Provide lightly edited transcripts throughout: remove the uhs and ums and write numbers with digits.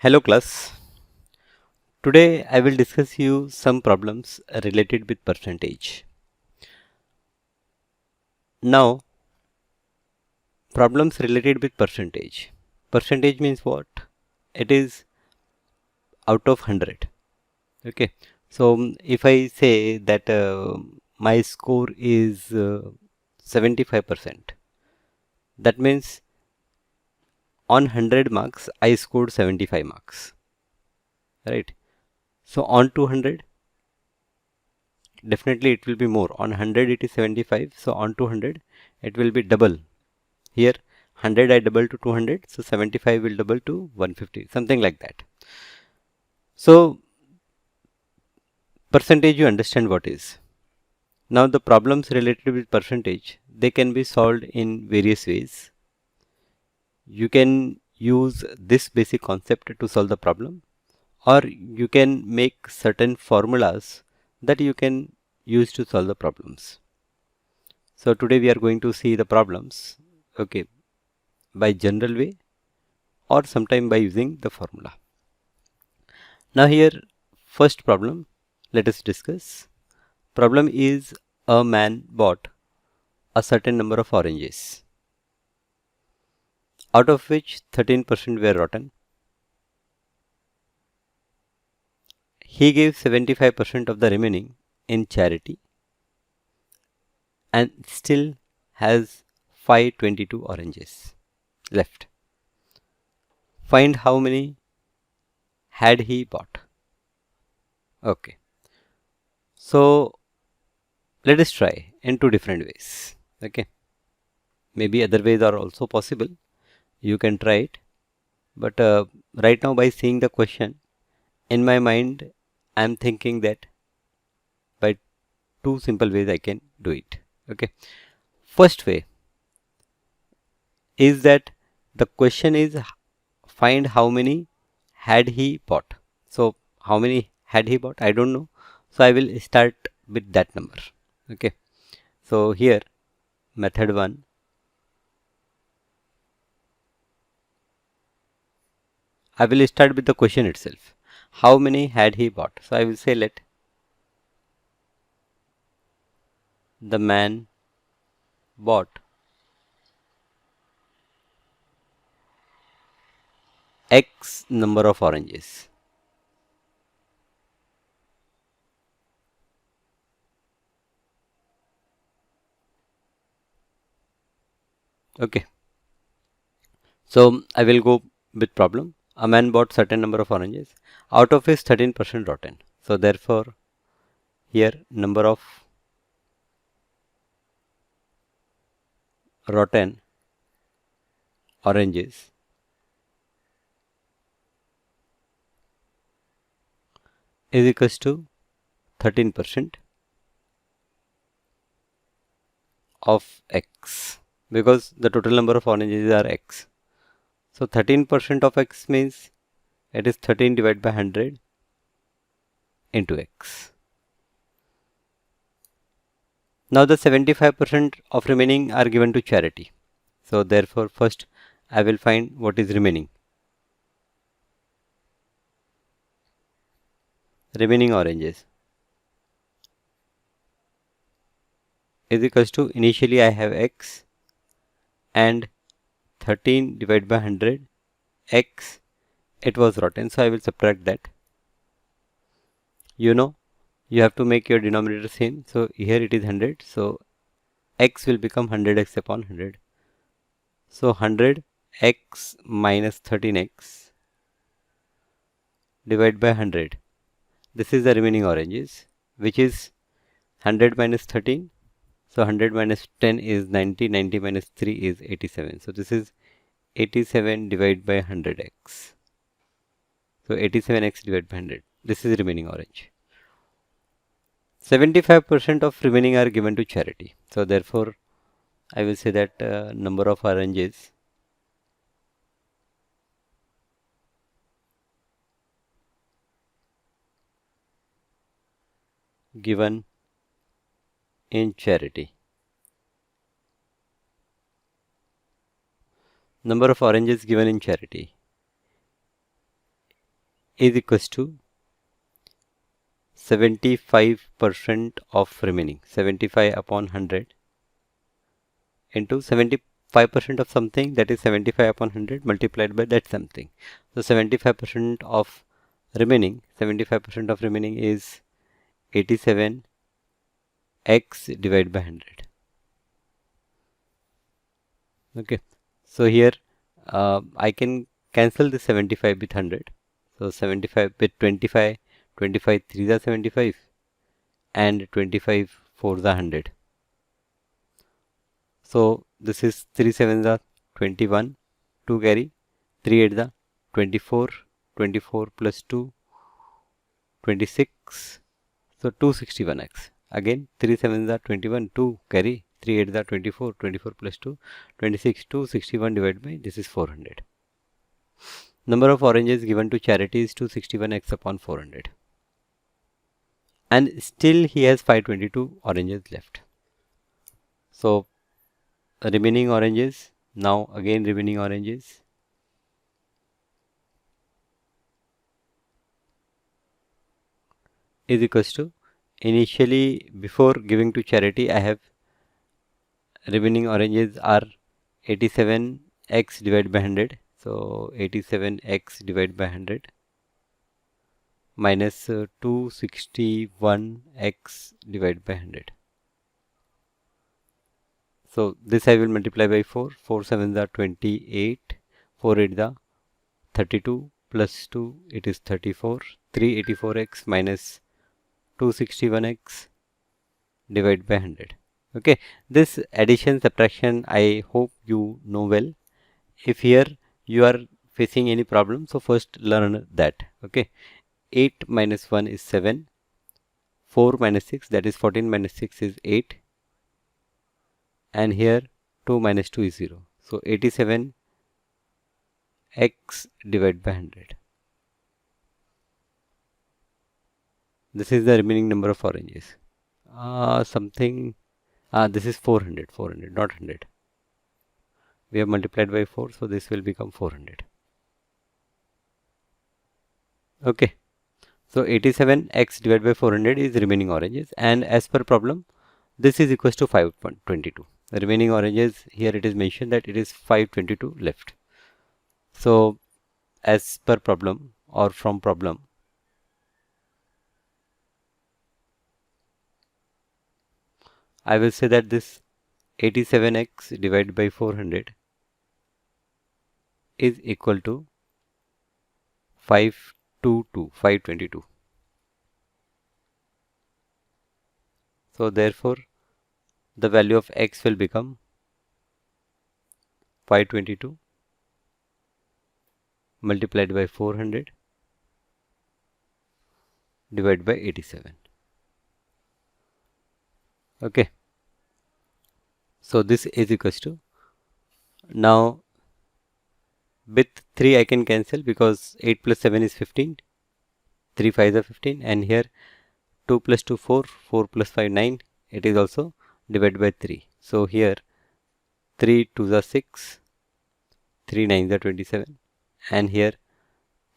Hello class. Today I will discuss you some problems related with percentage. Now, problems related with percentage. Percentage means what? It is out of 100. Okay. So if I say that my score is 75%, that means on 100 marks I scored 75 marks. Right. So on 200, definitely it will be more. On 100 it is 75. So on 200 it will be double. Here 100 I double to 200, so 75 will double to 150, something like that. So percentage, you understand what is. Now the problems related with percentage, they can be solved in various ways. You can use this basic concept to solve the problem, or you can make certain formulas that you can use to solve the problems. So today we are going to see the problems, okay, by general way or sometime by using the formula. Now here, first problem, let us discuss. Problem is, a man bought a certain number of oranges, out of which 13% were rotten. He gave 75% of the remaining in charity and still has 522 oranges left. Find how many had he bought. Okay. So let us try in two different ways. Okay. Maybe other ways are also possible. You can try it. But right now, by seeing the question, in my mind, I am thinking that by two simple ways I can do it. Okay. First way is that the question is, find how many had he bought. So how many had he bought? I don't know. So I will start with that number. Okay. So here, method 1. I will start with the question itself. How many had he bought? So I will say, let the man bought X number of oranges. Okay. So I will go with problem. A man bought certain number of oranges. Out of his 13% rotten. So therefore, here number of rotten oranges is equals to 13% of X, because the total number of oranges are X. So 13% of X means it is 13 divided by 100 into X. Now the 75% of remaining are given to charity. So therefore, first I will find what is remaining. Remaining oranges is equals to, initially I have X and 13 divided by 100 X, it was rotten, so I will subtract that. You know, you have to make your denominator same. So here it is 100, so X will become 100x upon 100. So 100x minus 13x divided by 100. This is the remaining oranges, which is 100 minus 13. So 100 minus 10 is 90, 90 minus 3 is 87. So this is 87 divided by 100x. So 87x divided by 100. This is remaining orange. 75% of remaining are given to charity. So therefore, I will say that number of oranges given in charity. Number of oranges given in charity is equals to 75% of remaining, 75 upon 100 into 75% of something, that is 75 upon 100 multiplied by that something. So 75% of remaining, 75% of remaining is 87 x divided by 100. Okay, so here I can cancel the 75 with 100. So 75 with 25, 25 3 are 75 and 25 4 are 100. So this is 3 7 are 21, 2 carry, 3 8 are 24, 24 plus 2, 26, so 261x. Again 3 7 are 21, 2 carry, 3 8 are 24, 24 plus 2, 26, 261 divided by, this is 400. Number of oranges given to charity is 261x upon 400. And still he has 522 oranges left. So remaining oranges, now again remaining oranges, is equals to, initially before giving to charity I have remaining oranges are 87x divided by 100. So 87x divided by 100 minus 261x divided by 100. So this I will multiply by 4. 4 7s are 28, 4 8 are 32 plus 2, it is 34, 384x minus 261x divided by 100. Okay, this addition subtraction I hope you know well. If here you are facing any problem, so first learn that. Okay, 8 minus 1 is 7, 4 minus 6, that is 14 minus 6 is 8, and here 2 minus 2 is 0. So 87 x divided by 100. This is the remaining number of oranges. This is 400, not 100. We have multiplied by 4, so this will become 400. Okay, so 87x divided by 400 is remaining oranges, and as per problem, this is equals to 522. The remaining oranges, here it is mentioned that it is 522 left. So as per problem or from problem, I will say that this 87x divided by 400 is equal to 522. So therefore the value of x will become 522 multiplied by 400 divided by 87. Okay, so this is equals to, now with 3 I can cancel because 8 plus 7 is 15, 3 5 are 15, and here 2 plus 2 4, 4 plus 5 9, it is also divided by 3. So here 3 2s are 6, 3 9s are 27, and here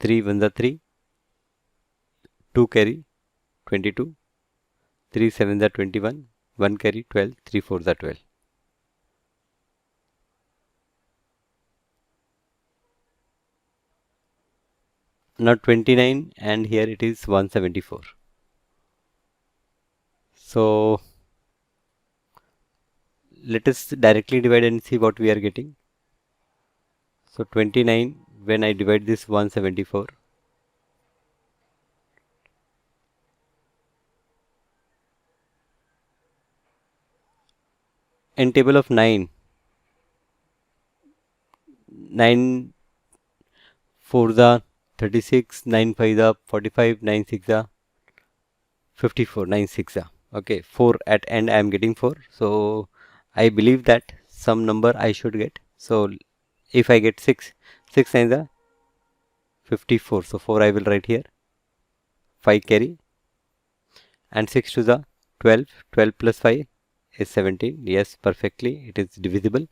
3 1s are 3, 2 carry 22, 3 7s are 21, 1 carry 12, 3 4s are 12. Now 29, and here it is 174. So let us directly divide and see what we are getting. So 29, when I divide this 174, in table of 9, 9 4s are 36, 9 5s are 45, 9 6s are 54, 9 6s are, okay, 4 at end I am getting 4. So I believe that some number I should get. So if I get 6, 6 9s are 54, so 4 I will write here, 5 carry, and 6 2s are 12, 12 plus 5 is 17. Yes, perfectly, it is divisible.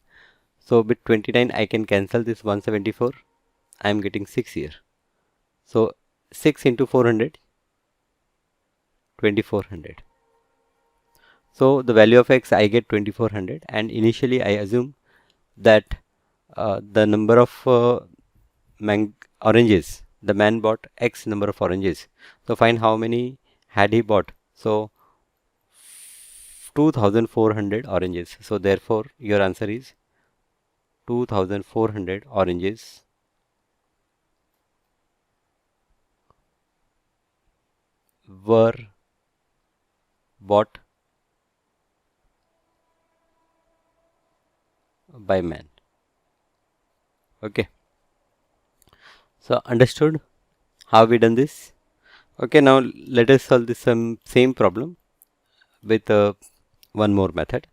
So with 29 I can cancel this 174. I am getting 6 here. So 6 into 400, 2400. So the value of x, I get 2400, and initially I assume that the number of oranges, the man bought x number of oranges. So find how many had he bought. So 2400 oranges. So therefore your answer is 2400 oranges were bought by man. Okay, so understood how we done this? Okay, now let us solve this same problem with one more method.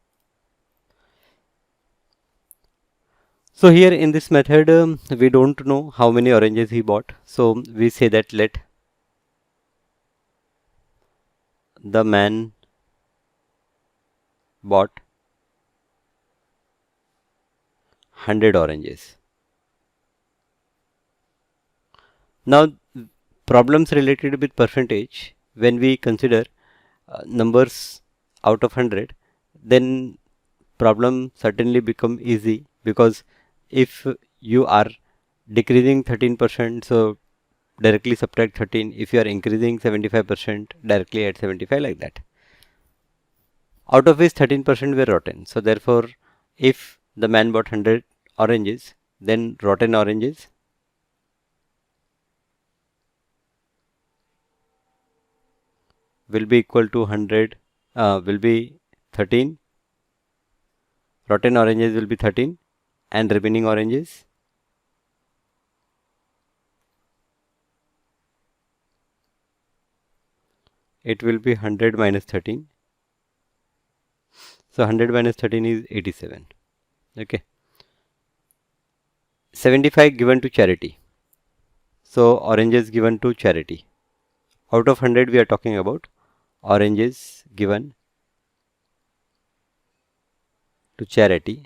So here in this method we don't know how many oranges he bought, so we say that let the man bought 100 oranges. Now problems related with percentage, when we consider numbers out of 100, then problem certainly become easy, because if you are decreasing 13%, so directly subtract 13. If you are increasing 75%, directly add 75, like that. Out of which 13% were rotten. So therefore, if the man bought 100 oranges, then rotten oranges will be equal to 100, will be 13. Rotten oranges will be 13, and remaining oranges it will be 100 minus 13. So 100 minus 13 is 87. Okay. 75 given to charity. So oranges given to charity. Out of 100 we are talking about oranges given to charity.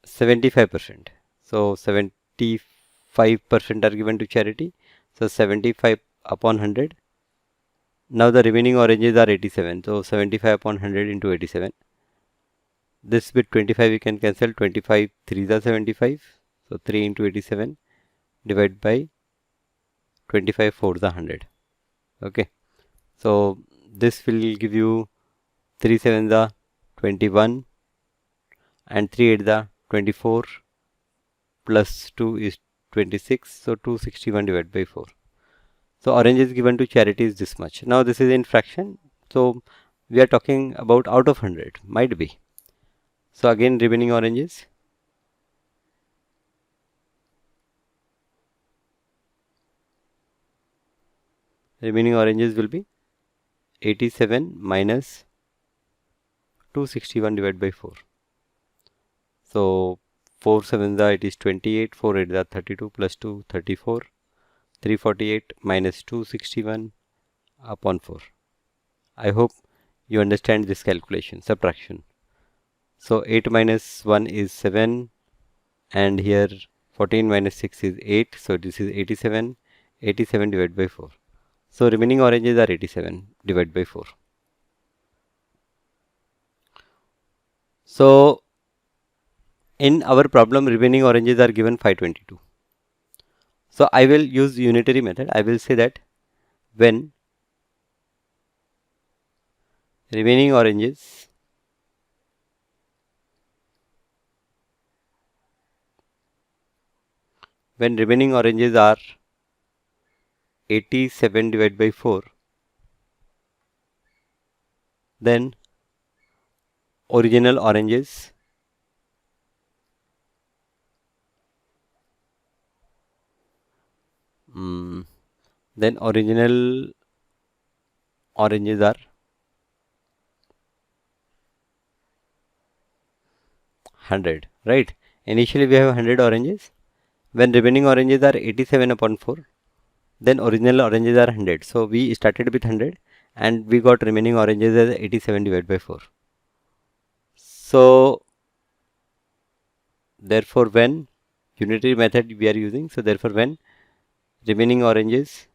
75%. So 75% are given to charity. So 75 upon 100. Now the remaining oranges are 87. So 75 upon 100 into 87. This with 25 we can cancel. 25 3s are 75. So 3 into 87 divided by 25 4s are 100. Okay. So this will give you 3 7s are 21 and 3 8s are 24 plus 2 is 26. So 261 divided by 4. So orange is given to charity is this much. Now this is in fraction. So we are talking about out of 100. Might be. So again remaining oranges. Remaining oranges will be 87 minus 261 divided by 4. So 4 7s are it is 28, 4 8s are 32 plus 2 34, 348 minus 261 upon 4. I hope you understand this calculation, subtraction. So 8 minus 1 is 7, and here 14 minus 6 is 8. So this is 87, 87 divided by 4. So remaining oranges are 87 divided by 4. So in our problem remaining oranges are given 522. So I will use unitary method. I will say that when remaining oranges are 87 divided by 4, then original oranges are 100, right? Initially we have 100 oranges. When remaining oranges are 87 upon 4, then original oranges are 100. So we started with 100 and we got remaining oranges as 87 divided by 4. So therefore when unitary method we are using. So therefore when remaining oranges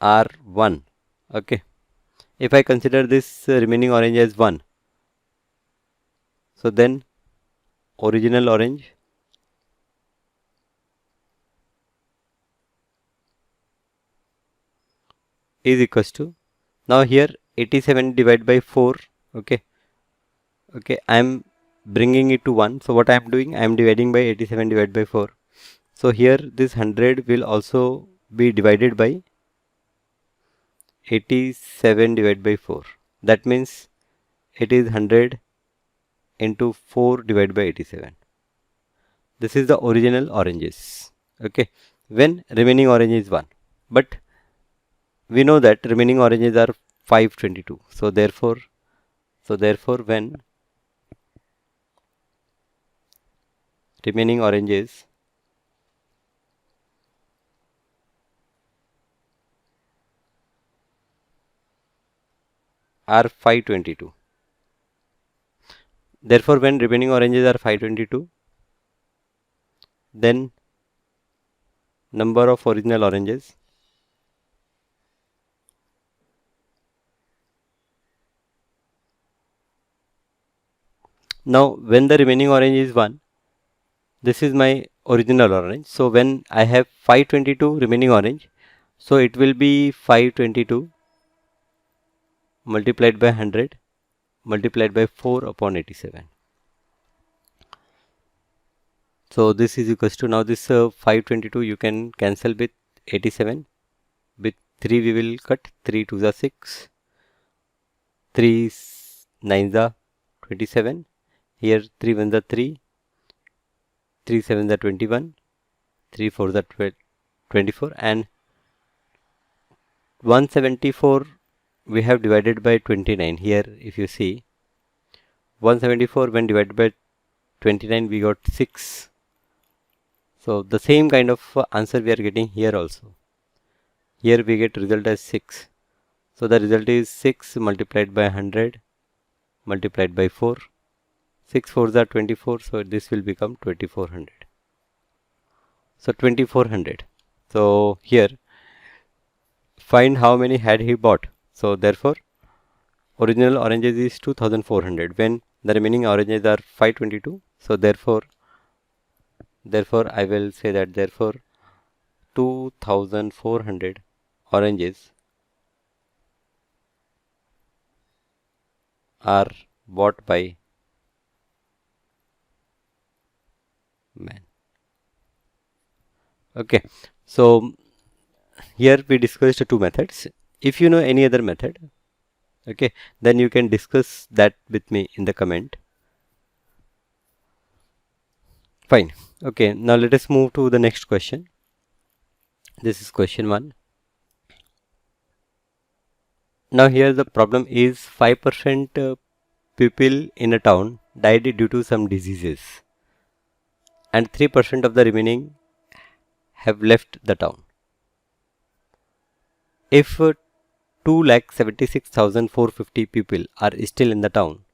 are 1, okay, if I consider this remaining orange as 1, so then original orange is equals to, now here 87 divided by 4, okay, I am bringing it to 1. So what I am doing, I am dividing by 87 divided by 4. So here this 100 will also be divided by 87 divided by 4. That means it is 100 into 4 divided by 87. This is the original oranges, okay, when remaining orange is 1. But we know that remaining oranges are 522. So therefore when remaining oranges are 522, therefore when remaining oranges are 522, then number of original oranges now when the remaining orange is 1, this is my original orange. So when I have 522 remaining orange, so it will be 522 multiplied by 100 multiplied by 4 upon 87. So this is equals to, now this 522 you can cancel with 87, with 3 we will cut, 3 2s are 6, 3 9s are 27, here 3 1s are 3, 3 7s are 21, 3 4s are 24, and 174 we have divided by 29. Here if you see 174 when divided by 29 we got 6. So the same kind of answer we are getting here also. Here we get result as 6. So the result is 6 multiplied by 100 multiplied by 4. 6 4s are 24. So this will become 2400. So 2400. So here find how many had he bought. So therefore original oranges is 2400 when the remaining oranges are 522. So therefore I will say that therefore 2400 oranges are bought by man. Okay, so here we discussed two methods. If you know any other method, okay, then you can discuss that with me in the comment. Fine. Okay, now let us move to the next question. This is question 1. Now here the problem is 5% people in a town died due to some diseases and 3% of the remaining have left the town. If 2,76,450 people are still in the town,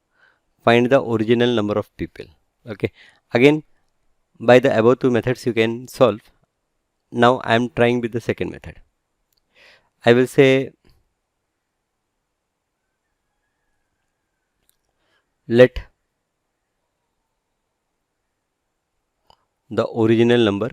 find the original number of people. Okay, again by the above two methods you can solve. Now I am trying with the second method. I will say let the original number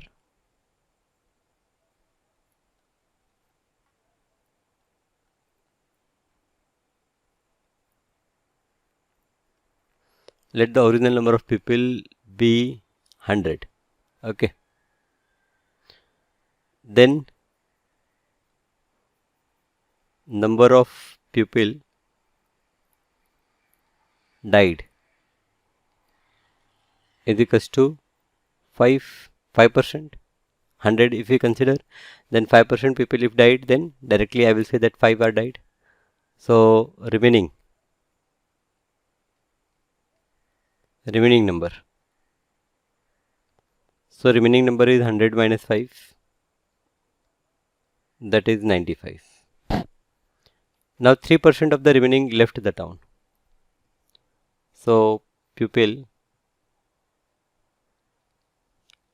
of people be 100. Okay, then number of people died is equals to 5%. 100 if we consider, then 5% people if died, then directly I will say that 5 are died. So remaining number. So remaining number is 100 minus 5, that is 95. Now 3% of the remaining left the town. So pupil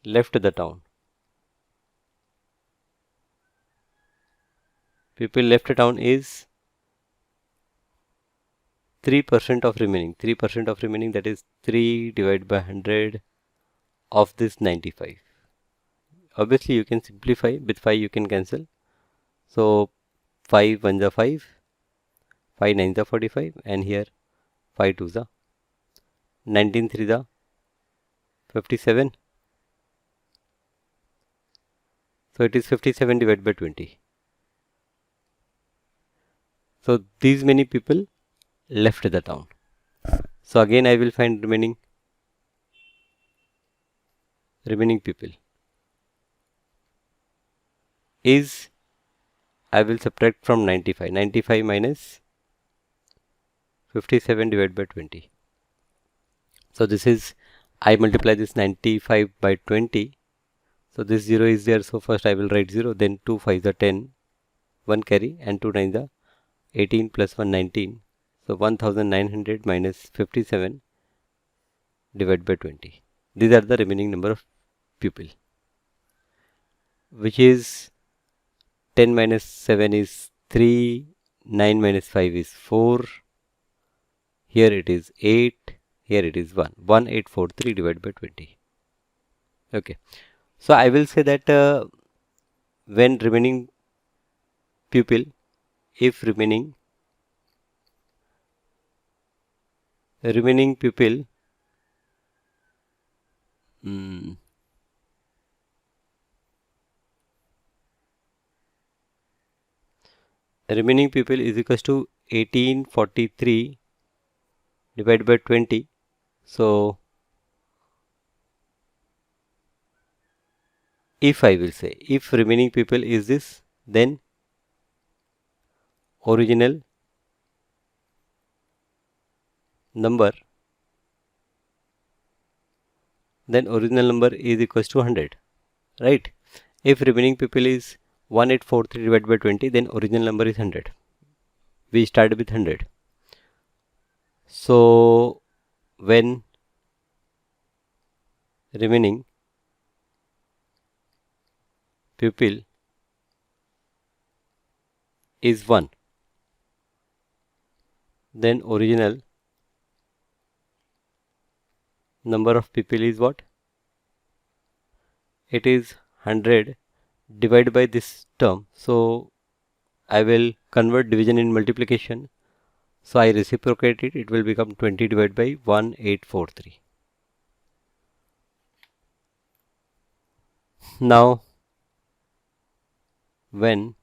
left the town. Pupil left town is 3% of remaining. 3% of remaining, that is 3 divided by 100 of this 95. Obviously you can simplify, with 5 you can cancel. So 5 1s are 5, 5 9s are 45, and here 5 2s are 19 3s are 57. So it is 57 divided by 20. So these many people left the town. So again I will find remaining people. Is, I will subtract from 95. 95 minus 57 divided by 20. So this is, I multiply this 95 by 20. So this 0 is there. So first I will write 0. Then 2 5s are 10. 1 carry, and 2 9s are 18 plus 1 19. So 1900 minus 57 divided by 20. These are the remaining number of pupil, which is 10 minus 7 is 3, 9 minus 5 is 4, here it is 8, here it is 1. 1843 divided by 20. Okay. So I will say that when remaining pupil, if remaining pupil remaining pupil is equals to 1843 divided by 20. So if I will say, if remaining pupil is this, then original number is equals to 100, right? If remaining pupil is 1843 divided by 20, then original number is 100. We started with 100. So when remaining pupil is 1, then original number of pupil is what? It is 100 divided by this term. So I will convert division in multiplication. So I reciprocate it, it will become 20 divided by 1843. Now when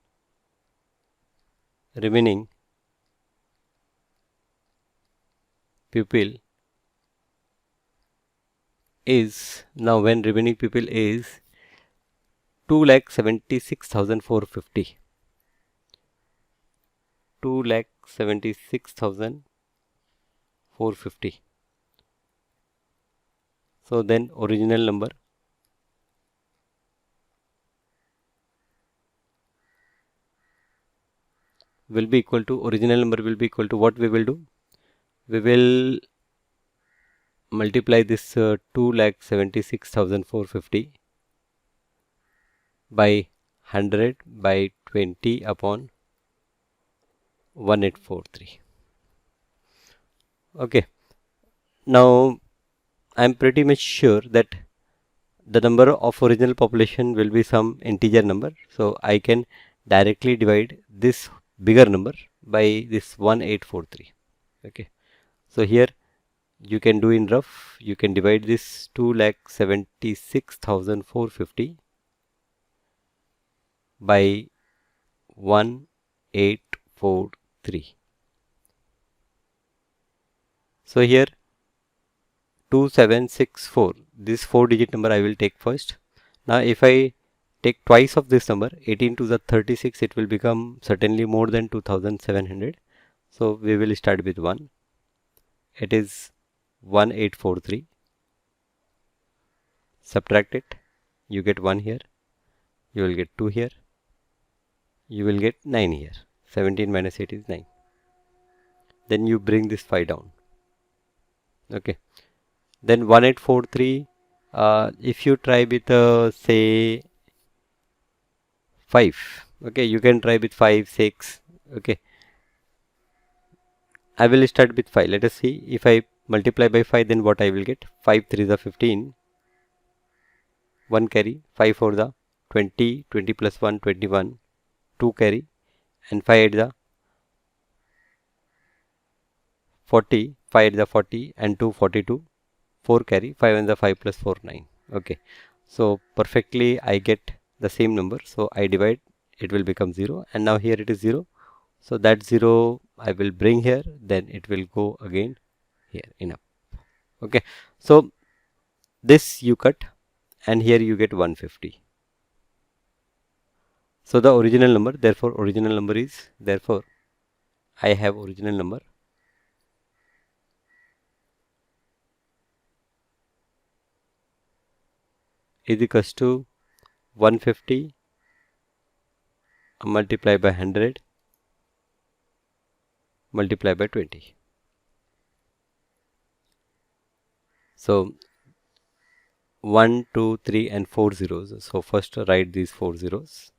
remaining pupil is, 2,76,450. 2,76,450. So then original number will be equal to, what we will do? We will multiply this 2,76,450 by 100 by 20 upon 1843. Okay. Now I am pretty much sure that the number of original population will be some integer number. So I can directly divide this bigger number by this 1843. Okay. So here you can do in rough, you can divide this 2,76,450 by 1843. So here 2764, this 4-digit number I will take first. Now if I take twice of this number, 18 to the 36, it will become certainly more than 2700. So we will start with 1. It is 1843. Subtract it, you get 1 here, you will get 2 here, you will get 9 here. 17 minus 8 is 9. Then you bring this 5 down. Okay. Then 1843, if you try with say 5, okay, you can try with 5, 6, okay. I will start with 5. Let us see if I multiply by 5, then what I will get. 5 3 is 15, 1 carry, 5 4 the 20, 20 plus 1 21, 2 carry, and 5 8 the 40, 5 8 the 40, and 2 42, 4 carry, 5 and the 5 plus 4 9. Okay, so perfectly I get the same number, so I divide, it will become 0, and now here it is 0. So that 0 I will bring here, then it will go again here in up. Okay, so this you cut, and here you get 150. So the original number, therefore original number is, therefore I have original number is equals to 150 multiplied by 100 multiplied by 20. So 1, 2, 3 and 4 zeros. So first write these 4 zeros.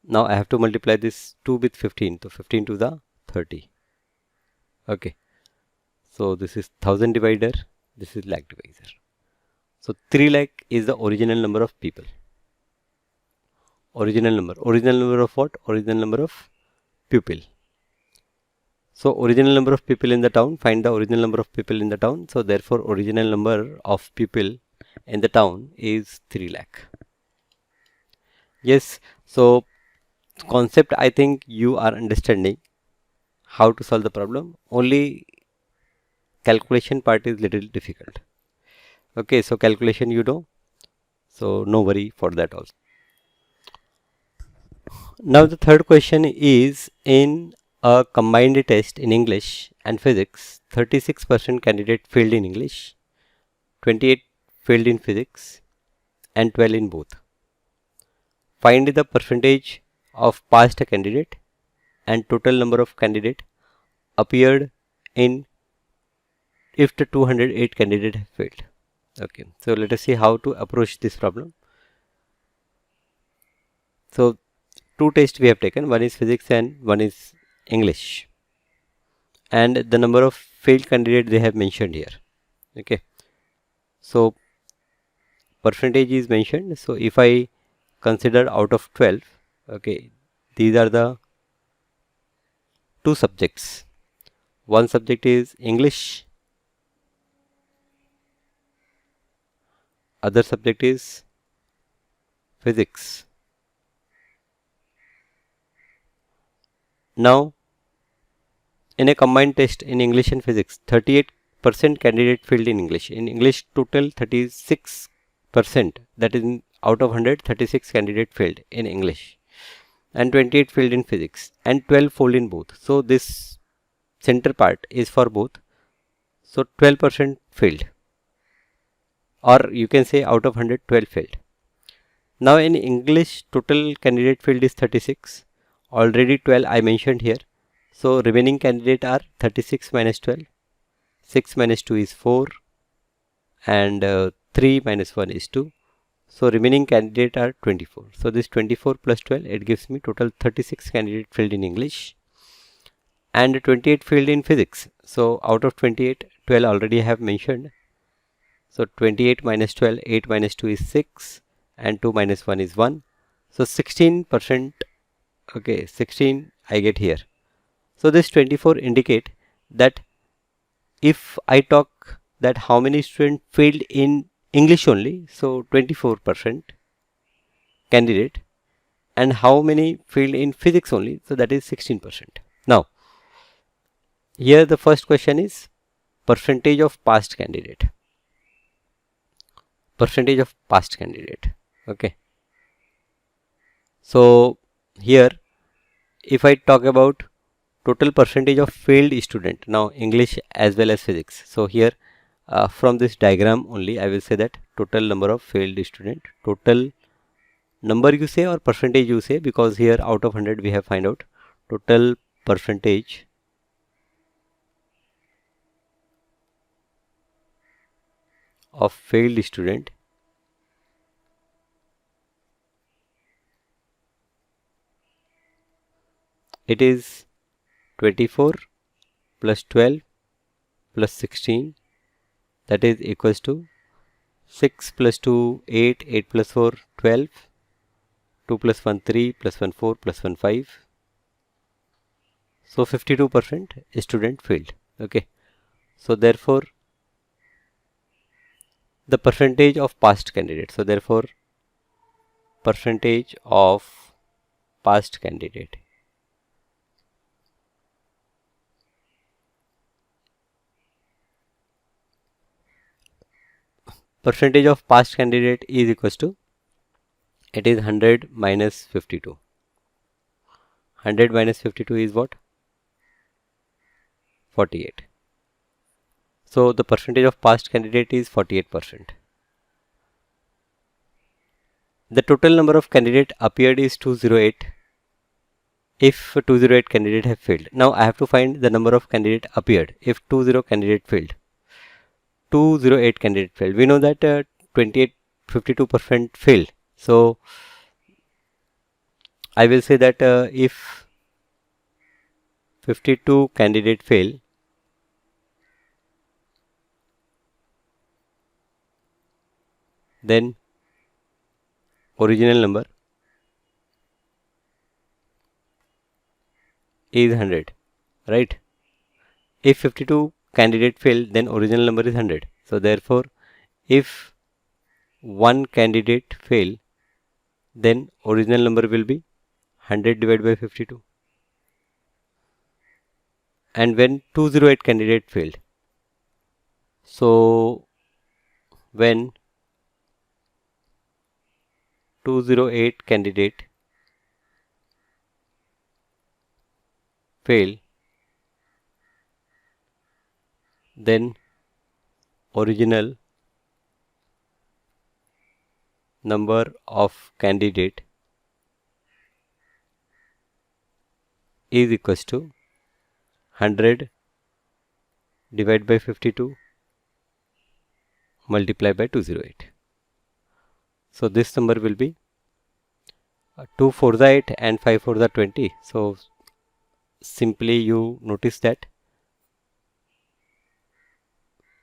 Now I have to multiply this 2 with 15. So 15 to the 30. Okay. So this is 1000 divider. This is lakh divisor. So 3 lakh is the original number of people. Original number. Original number of what? Original number of pupil. So original number of people in the town, find the original number of people in the town. So therefore original number of people in the town is 3 lakh. Yes, so concept I think you are understanding how to solve the problem. Only calculation part is little difficult. Okay, so calculation you know. So no worry for that also. Now the third question is, in a combined test in English and physics, 36% candidate failed in English, 28 failed in physics, and 12 in both. Find the percentage of passed candidate and total number of candidate appeared in if the 208 candidate have failed. Okay, so let us see how to approach this problem. So two tests we have taken, one is physics and one is English, and the number of failed candidates they have mentioned here. Okay, so percentage is mentioned. So if I consider out of 12, okay, these are the two subjects. One subject is English, other subject is physics. Now in a combined test in English and physics, 38% candidate failed in English. In English total 36%, that is out of 100, 36 candidate failed in English, and 28 failed in physics, and 12 failed in both. So this center part is for both. So 12% failed, or you can say out of 100, 12 failed. Now in English total candidate failed is 36. Already 12 I mentioned here. So remaining candidate are 36 minus 12. 6 minus 2 is 4. And 3 minus 1 is 2. So remaining candidate are 24. So this 24 plus 12, it gives me total 36 candidate failed in English and 28 failed in physics. So out of 28, 12 already I have mentioned. So 28 minus 12, 8 minus 2 is 6, and 2 minus 1 is 1. So 16%, okay, 16 I get here. So this 24 indicate that if I talk that how many students failed in English only, so 24% candidate, and how many failed in physics only, so that is 16%. Now here the first question is percentage of passed candidate. Percentage of passed candidate. Okay. So here if I talk about total percentage of failed student, now English as well as physics. So here from this diagram only I will say that total number of failed student, total number you say or percentage you say, because here out of 100 we have find out total percentage of failed student it is 24 plus 12 plus 16, that is equals to 6 plus 2 8, 8 plus 4 12, 2 plus 1 3 plus 1 4 plus 1 5. So 52% student failed. Okay, so therefore the percentage of passed candidate, so therefore percentage of passed candidate is equals to, it is 100 minus 52. 100 minus 52 is what? 48. So the percentage of passed candidate is 48%. The total number of candidate appeared is 208 if 208 candidate have failed. Now I have to find the number of candidate appeared if 20 candidate failed. 208 candidate failed. We know that 52% failed. So I will say that if 52 candidate fail, then original number is 100, right? If 52 candidate fail, then original number is 100. So therefore if one candidate fail, then original number will be 100 divided by 52. And when 208 candidate failed, so when 208 candidate fail, then original number of candidate is equals to 100 divided by 52 multiplied by 208. So this number will be 2 4 the 8 and 5 4 the 20. So simply you notice that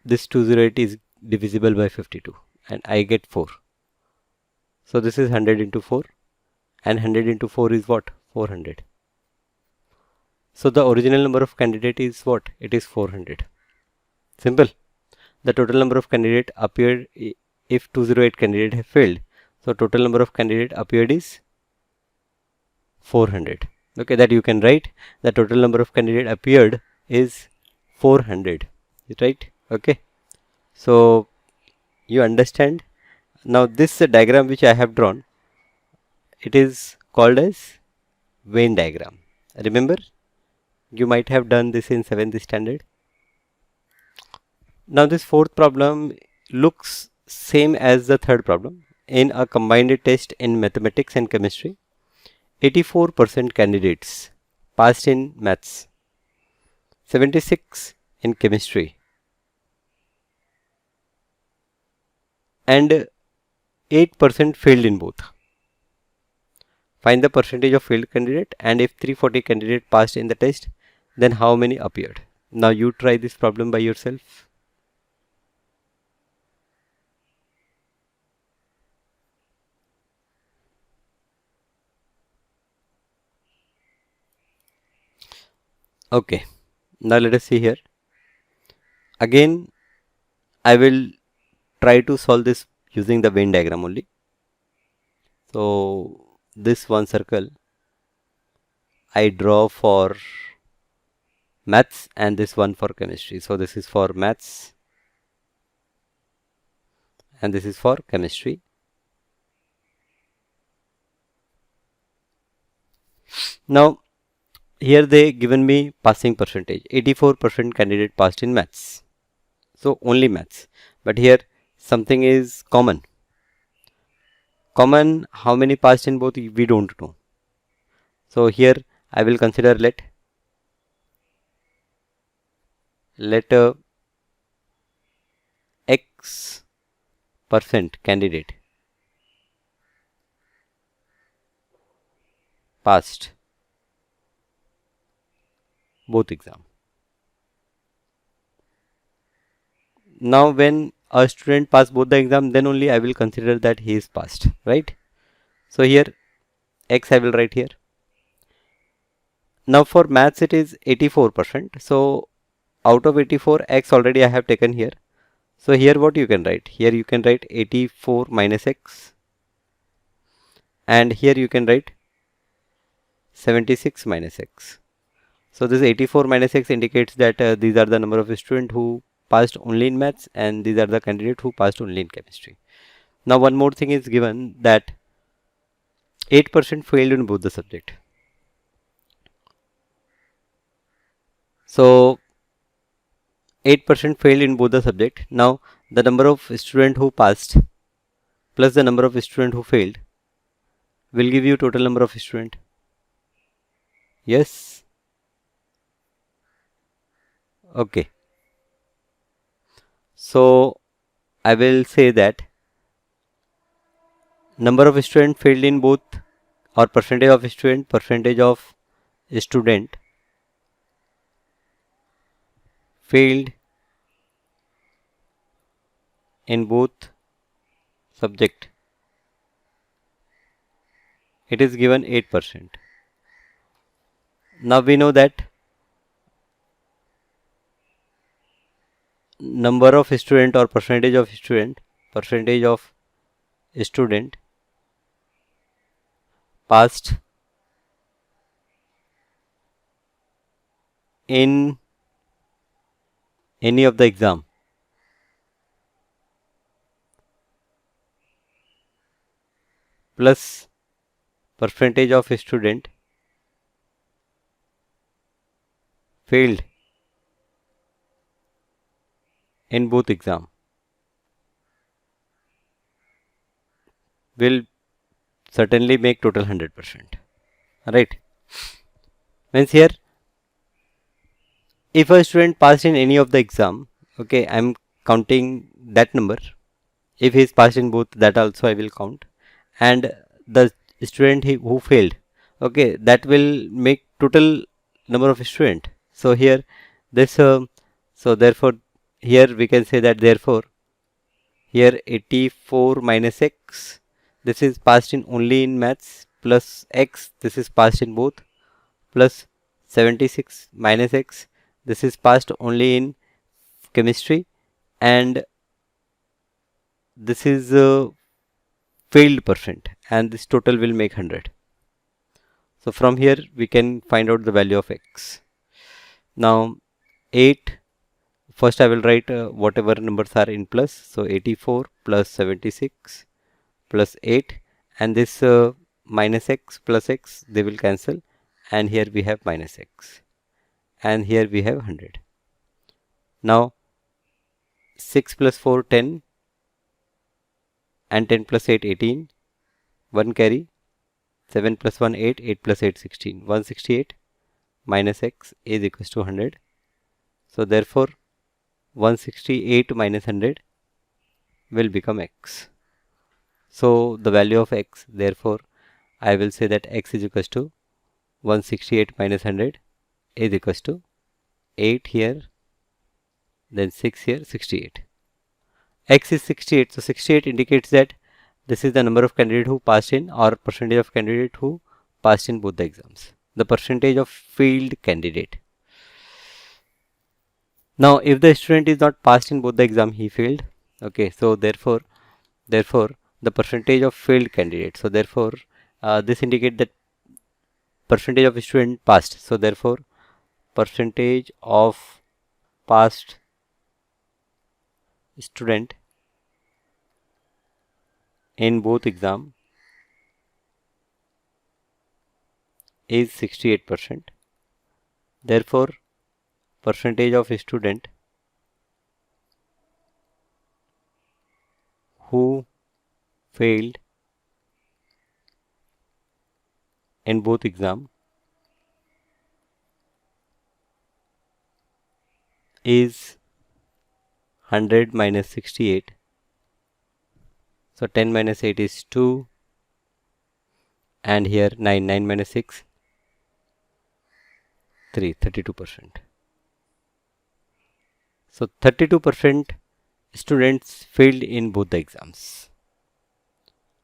this 208 is divisible by 52 and I get 4. So this is 100 into 4 and 100 into 4 is what? 400. So the original number of candidate is what? It is 400. Simple. The total number of candidate appeared if 208 candidate have failed. So total number of candidate appeared is 400. Okay, that you can write. The total number of candidate appeared is 400. Right? Okay. So you understand. Now this diagram which I have drawn, it is called as Venn diagram. Remember, you might have done this in 7th standard. Now this fourth problem looks same as the third problem. In a combined test in mathematics and chemistry, 84% candidates passed in maths, 76 in chemistry, and 8% failed in both. Find the percentage of failed candidate, and if 340 candidate passed in the test, then how many appeared? Now you try this problem by yourself. Okay, now let us see here. Again, I will try to solve this using the Venn diagram only. So this one circle I draw for maths and this one for chemistry. So this is for maths and this is for chemistry. Now here they given me passing percentage. 84% candidate passed in maths. So only maths. But here something is common. Common, how many passed in both we don't know. So here I will consider let X percent candidate passed both exam. Now when a student pass both the exam, then only I will consider that he is passed, right? So here X I will write here. Now for maths it is 84%. So out of 84, X already I have taken here. So here what you can write? Here you can write 84 minus X, and here you can write 76 minus X. So this 84 minus X indicates that these are the number of students who passed only in maths, and these are the candidates who passed only in chemistry. Now one more thing is given, that 8% failed in both the subject. So 8% failed in both the subject. Now the number of students who passed plus the number of students who failed will give you total number of students. Yes. Okay. So I will say that number of students failed in both, or percentage of student failed in both subject, it is given 8%. Now we know that number of student or percentage of student passed in any of the exam plus percentage of student failed in both exam will certainly make total 100%. Right? Means here, if a student passed in any of the exam, okay, I am counting that number. If he is passed in both, that also I will count. And the student who failed, okay, that will make total number of student. So here this so therefore here we can say that therefore here 84 minus X, this is passed in only in maths, plus X, this is passed in both, plus 76 minus X, this is passed only in chemistry, and this is failed percent, and this total will make 100. So from here we can find out the value of X. Now 8, first I will write whatever numbers are in plus, so 84 plus 76 plus 8, and this minus X plus X, they will cancel, and here we have minus X, and here we have 100. Now 6 plus 4 10, and 10 plus 8 18, 1 carry, 7 plus 1 8, 8 plus 8 16, 168 minus X is equals to 100. So therefore 168 minus 100 will become X. So the value of X, therefore I will say that X is equals to 168 minus 100 is equals to 8 here, then 6 here, 68. X is 68, so 68 indicates that this is the number of candidate who passed in, or percentage of candidate who passed in both the exams. The percentage of failed candidate. Now if the student is not passed in both the exam, he failed. Okay, so therefore the percentage of failed candidate. So therefore this indicates that percentage of student passed. So therefore percentage of passed student in both exam is 68%. Therefore percentage of student who failed in both exam is 100 minus 68. So 10 minus 8 is 2, and here 9 minus 6, 3, 32%. So 32% students failed in both the exams,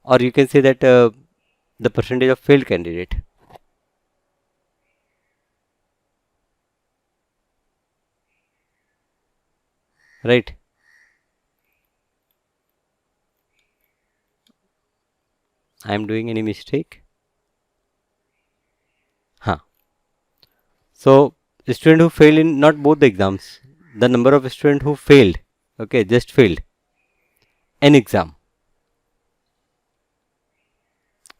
or you can say that the percentage of failed candidate. Right? I am doing any mistake? Huh. So student who failed in not both the exams, the number of student who failed, okay, just failed an exam.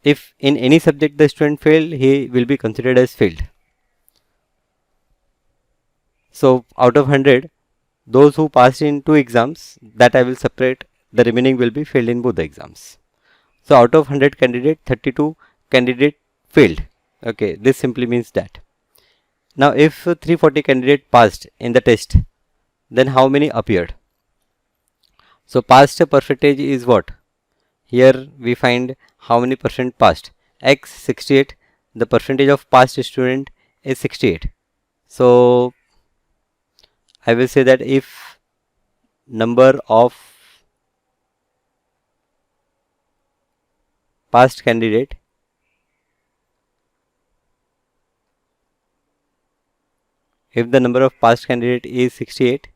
If in any subject the student failed, he will be considered as failed. So out of 100, those who passed in 2 exams, that I will separate, the remaining will be failed in both the exams. So out of 100 candidate, 32 candidate failed. Okay, this simply means that. Now if 340 candidate passed in the test, then how many appeared? So passed percentage is what? Here we find how many percent passed. X 68, the percentage of passed student is 68. So I will say that if number of passed candidate if the number of passed candidate is 68,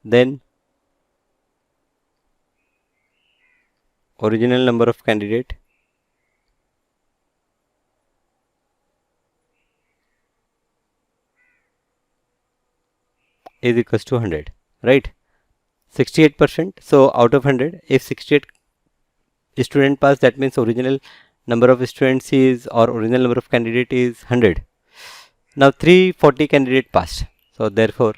then original number of candidate is equals to 100, right? 68%. So out of 100, if 68 student pass, that means original number of students is, or original number of candidate is 100. Now 340 candidate passed. So therefore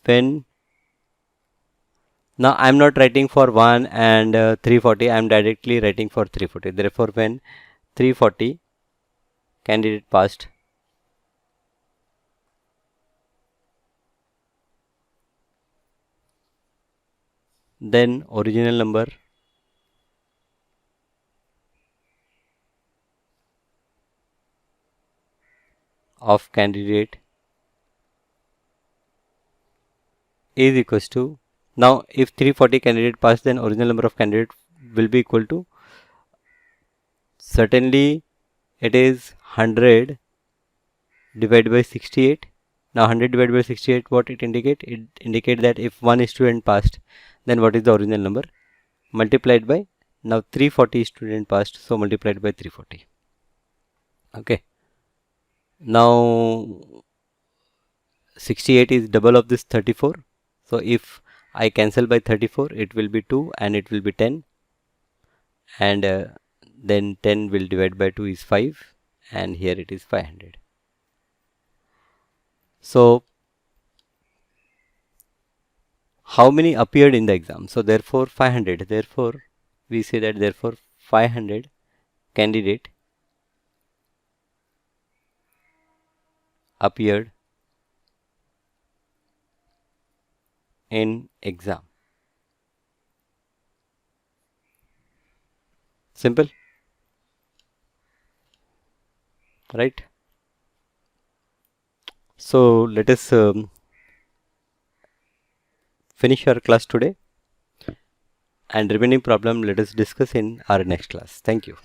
when now I am not writing for 1 and 340, I am directly writing for 340. Therefore when 340 candidate passed, then original number of candidate is equals to, now if 340 candidate passed, then original number of candidate will be equal to, certainly it is 100 divided by 68. Now 100 divided by 68, what it indicate? It indicate that if one student passed, then what is the original number? Multiplied by, now 340 student passed, so multiplied by 340. Okay. Now 68 is double of this 34. So if I cancel by 34, it will be 2 and it will be 10. And then 10 will divide by 2 is 5. And here it is 500. So how many appeared in the exam? So therefore 500. Therefore we say that therefore 500 candidate appeared in exam. Simple, right? So let us finish our class today, and remaining problem let us discuss in our next class. Thank you.